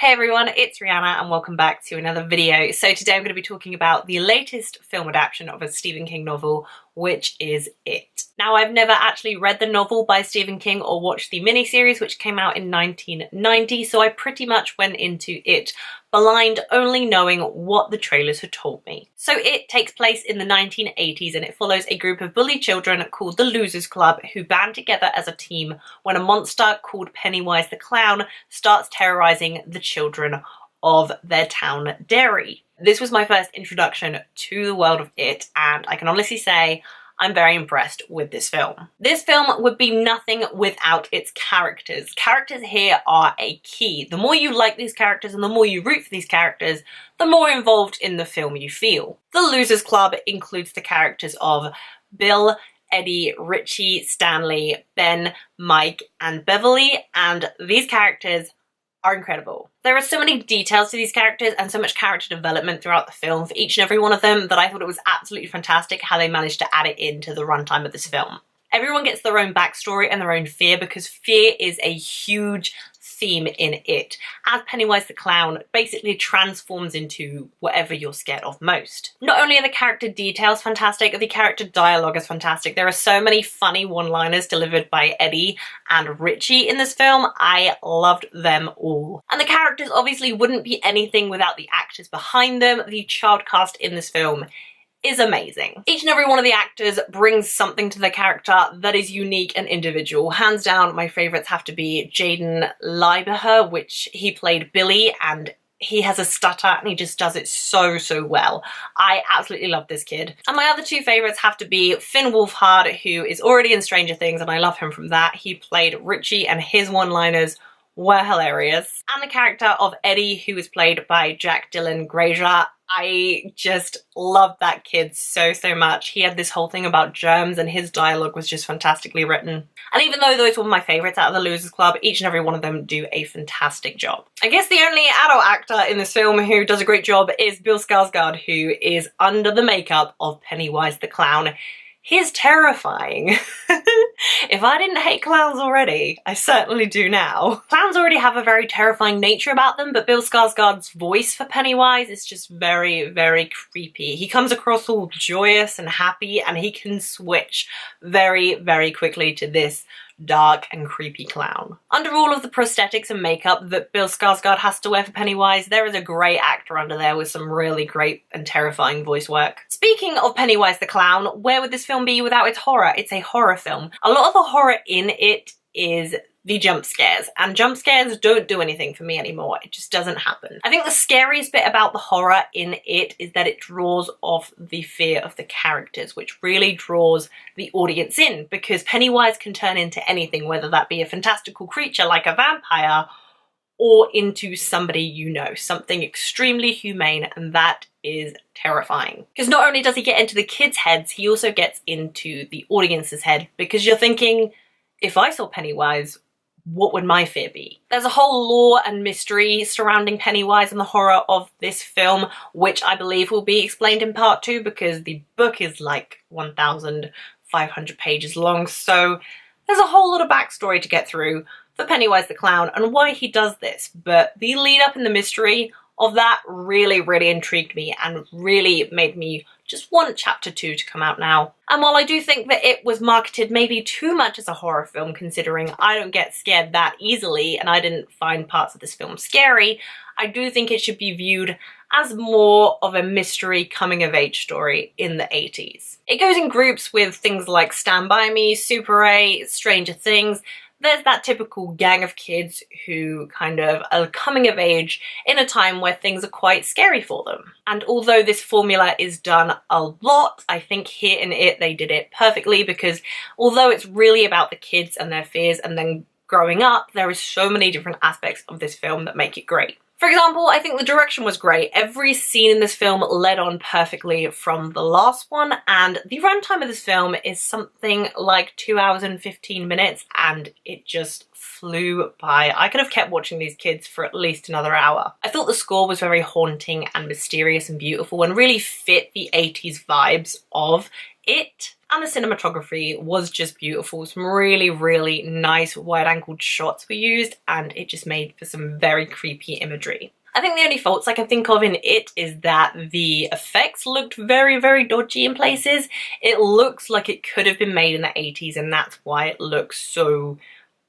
Hey everyone, it's Rihanna and welcome back to another video. So today I'm going to be talking about the latest film adaptation of a Stephen King novel, which is It. Now, I've never actually read the novel by Stephen King or watched the miniseries, which came out in 1990, so I pretty much went into it blind, only knowing what the trailers had told me. So It takes place in the 1980s and it follows a group of bullied children called the Losers Club who band together as a team when a monster called Pennywise the Clown starts terrorizing the children of their town Derry. This was my first introduction to the world of It, and I can honestly say I'm very impressed with this film. This film would be nothing without its characters. Characters here are a key. The more you like these characters and the more you root for these characters, the more involved in the film you feel. The Losers Club includes the characters of Bill, Eddie, Richie, Stanley, Ben, Mike, and Beverly, and these characters are incredible. There are so many details to these characters and so much character development throughout the film for each and every one of them that I thought it was absolutely fantastic how they managed to add it into the runtime of this film. Everyone gets their own backstory and their own fear because fear is a huge theme in It, as Pennywise the Clown basically transforms into whatever you're scared of most. Not only are the character details fantastic, the character dialogue is fantastic. There are so many funny one-liners delivered by Eddie and Richie in this film. I loved them all. And the characters obviously wouldn't be anything without the actors behind them. The child cast in this film is amazing. Each and every one of the actors brings something to the character that is unique and individual. Hands down, my favourites have to be Jaeden Lieberher, which he played Billy, and he has a stutter and he just does it so well. I absolutely love this kid. And my other two favourites have to be Finn Wolfhard, who is already in Stranger Things, and I love him from that. He played Richie and his one-liners were hilarious. And the character of Eddie, who was played by Jack Dylan Grazer. I just loved that kid so much. He had this whole thing about germs and his dialogue was just fantastically written. And even though those were my favourites out of the Losers Club, each and every one of them do a fantastic job. I guess the only adult actor in this film who does a great job is Bill Skarsgård, who is under the makeup of Pennywise the Clown. He's terrifying. If I didn't hate clowns already, I certainly do now. Clowns already have a very terrifying nature about them, but Bill Skarsgård's voice for Pennywise is just very creepy. He comes across all joyous and happy, and he can switch very quickly to this dark and creepy clown. Under all of the prosthetics and makeup that Bill Skarsgård has to wear for Pennywise, there is a great actor under there with some really great and terrifying voice work. Speaking of Pennywise the Clown, where would this film be without its horror? It's a horror film. A lot of the horror in it is the jump scares, and jump scares don't do anything for me anymore. It just doesn't happen. I think the scariest bit about the horror in It is that it draws off the fear of the characters, which really draws the audience in, because Pennywise can turn into anything, whether that be a fantastical creature like a vampire or into somebody you know, something extremely humane, and that is terrifying. Because not only does he get into the kids' heads, he also gets into the audience's head, because you're thinking, if I saw Pennywise, what would my fear be? There's a whole lore and mystery surrounding Pennywise and the horror of this film, which I believe will be explained in part 2 because the book is like 1,500 pages long, so there's a whole lot of backstory to get through for Pennywise the Clown and why he does this, but the lead up in the mystery of that really intrigued me and really made me just want chapter 2 to come out now. And while I do think that it was marketed maybe too much as a horror film, considering I don't get scared that easily and I didn't find parts of this film scary, I do think it should be viewed as more of a mystery coming-of-age story in the 80s. It goes in groups with things like Stand By Me, Super 8, Stranger Things. There's that typical gang of kids who kind of are coming of age in a time where things are quite scary for them. And although this formula is done a lot, I think here in It they did it perfectly, because although it's really about the kids and their fears and then growing up, there is so many different aspects of this film that make it great. For example, I think the direction was great. Every scene in this film led on perfectly from the last one, and the runtime of this film is something like 2 hours and 15 minutes, and it just flew by. I could have kept watching these kids for at least another hour. I thought the score was very haunting and mysterious and beautiful and really fit the 80s vibes of it. And the cinematography was just beautiful. Some really, really nice wide-angled shots were used, and it just made for some very creepy imagery. I think the only faults I can think of in it is that the effects looked very, very dodgy in places. It looks like it could have been made in the 80s, and that's why it looks so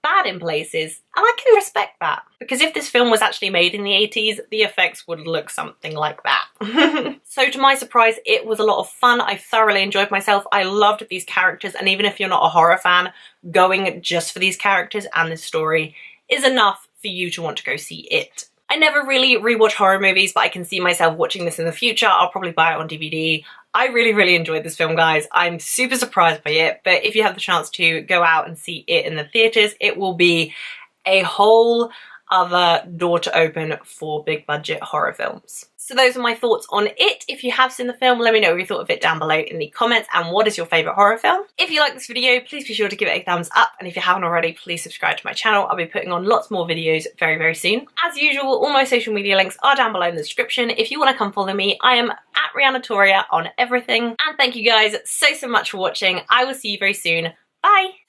bad in places. And I can respect that, because if this film was actually made in the 80s, the effects would look something like that. So to my surprise, it was a lot of fun. I thoroughly enjoyed myself. I loved these characters, and even if you're not a horror fan, going just for these characters and this story is enough for you to want to go see it. I never really rewatch horror movies, but I can see myself watching this in the future. I'll probably buy it on DVD. I really, really enjoyed this film, guys. I'm super surprised by it, but if you have the chance to go out and see it in the theatres, it will be a whole other door to open for big budget horror films. So those are my thoughts on it. If you have seen the film, let me know what you thought of it down below in the comments, and what is your favourite horror film. If you like this video, please be sure to give it a thumbs up, and if you haven't already, please subscribe to my channel. I'll be putting on lots more videos very, very soon. As usual, all my social media links are down below in the description. If you want to come follow me, I am at RihannaToria on everything. And thank you guys so much for watching. I will see you very soon. Bye!